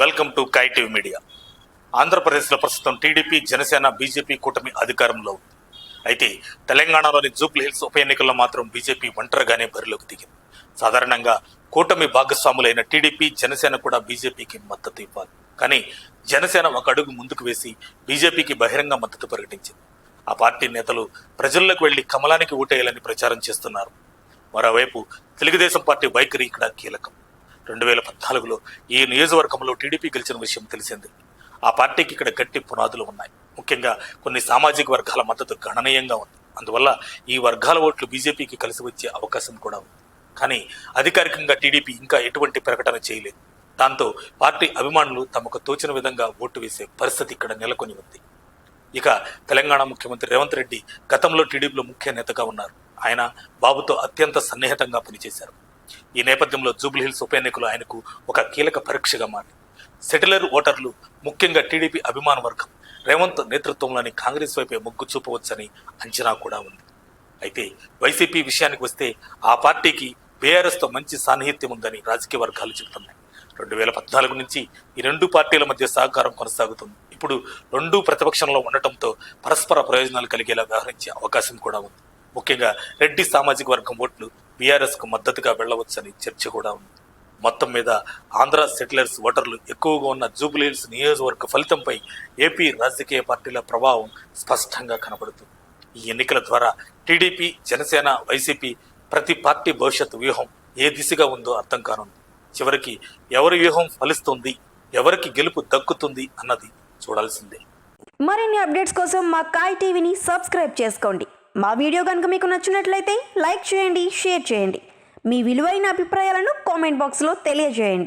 Welcome to కై TV media. ఆంధ్రప్రదేశ్లో ప్రస్తుతం టీడీపీ, జనసేన, బీజేపీ కూటమి అధికారంలో ఉంది. అయితే తెలంగాణలోని జూబ్లీ హిల్స్ ఉప ఎన్నికల్లో మాత్రం బీజేపీ ఒంటరిగానే బరిలోకి దిగింది. సాధారణంగా కూటమి భాగస్వాములైన టీడీపీ, జనసేన కూడా బీజేపీకి మద్దతు ఇవ్వాలి. కానీ జనసేన ఒక అడుగు ముందుకు వేసి బీజేపీకి బహిరంగ మద్దతు ప్రకటించింది. ఆ పార్టీ నేతలు ప్రజల్లోకి వెళ్లి కమలానికి ఓటేయాలని ప్రచారం చేస్తున్నారు. మరోవైపు తెలుగుదేశం పార్టీ వైఖరి ఇక్కడ కీలకం. 2014లో ఈ నియోజకవర్గంలో టీడీపీ గెలిచిన విషయం తెలిసింది. ఆ పార్టీకి ఇక్కడ గట్టి పునాదులు ఉన్నాయి. ముఖ్యంగా కొన్ని సామాజిక వర్గాల మద్దతు గణనీయంగా ఉంది. అందువల్ల ఈ వర్గాల ఓట్లు బీజేపీకి కలిసి వచ్చే అవకాశం కూడా ఉంది. కానీ అధికారికంగా టీడీపీ ఇంకా ఎటువంటి ప్రకటన చేయలేదు. దాంతో పార్టీ అభిమానులు తమకు తోచిన విధంగా ఓటు వేసే పరిస్థితి ఇక్కడ నెలకొని ఉంది. ఇక తెలంగాణ ముఖ్యమంత్రి రేవంత్ రెడ్డి గతంలో టీడీపీలో ముఖ్య నేతగా ఉన్నారు. ఆయన బాబుతో అత్యంత సన్నిహితంగా పనిచేశారు. ఈ నేపథ్యంలో జూబ్లీ హిల్స్ ఉప ఎన్నికలు ఆయనకు ఒక కీలక పరీక్షగా మారింది. సెటిలర్ ఓటర్లు, ముఖ్యంగా టీడీపీ అభిమాన వర్గం రేవంత్ నేతృత్వంలోని కాంగ్రెస్ వైపే మొగ్గు చూపవచ్చని అంచనా కూడా ఉంది. అయితే వైసీపీ విషయానికి వస్తే ఆ పార్టీకి బీఆర్ఎస్తో మంచి సాన్నిహిత్యం ఉందని రాజకీయ వర్గాలు చెబుతున్నాయి. 2014 నుంచి ఈ రెండు పార్టీల మధ్య సహకారం కొనసాగుతుంది. ఇప్పుడు రెండు ప్రతిపక్షంలో ఉండటంతో పరస్పర ప్రయోజనాలు కలిగేలా వ్యవహరించే అవకాశం కూడా ఉంది. ముఖ్యంగా రెడ్డి సామాజిక వర్గం ఓట్లు బీఆర్ఎస్కు మద్దతుగా వెళ్లవచ్చని చర్చ కూడా ఉంది. మొత్తం మీద ఆంధ్ర సెటిలర్స్ ఓటర్లు ఎక్కువగా ఉన్న జూబ్లీ హిల్స్ నియోజకవర్గ ఫలితంపై ఏపీ రాజకీయ పార్టీల ప్రభావం స్పష్టంగా కనబడుతుంది. ఈ ఎన్నికల ద్వారా టీడీపీ, జనసేన, వైసీపీ ప్రతి పార్టీ భవిష్యత్ వ్యూహం ఏ దిశగా ఉందో అర్థం కానుంది. చివరికి ఎవరి వ్యూహం ఫలిస్తుంది, ఎవరికి గెలుపు దక్కుతుంది అన్నది చూడాల్సిందే. మరిన్ని అప్డేట్స్ కోసం మా కాయ్ టీవీని సబ్స్క్రైబ్ చేసుకోండి. మా వీడియో కనుక మీకు నచ్చినట్లయితే లైక్ చేయండి, షేర్ చేయండి. మీ విలువైన అభిప్రాయాలను కామెంట్ బాక్స్లో తెలియజేయండి.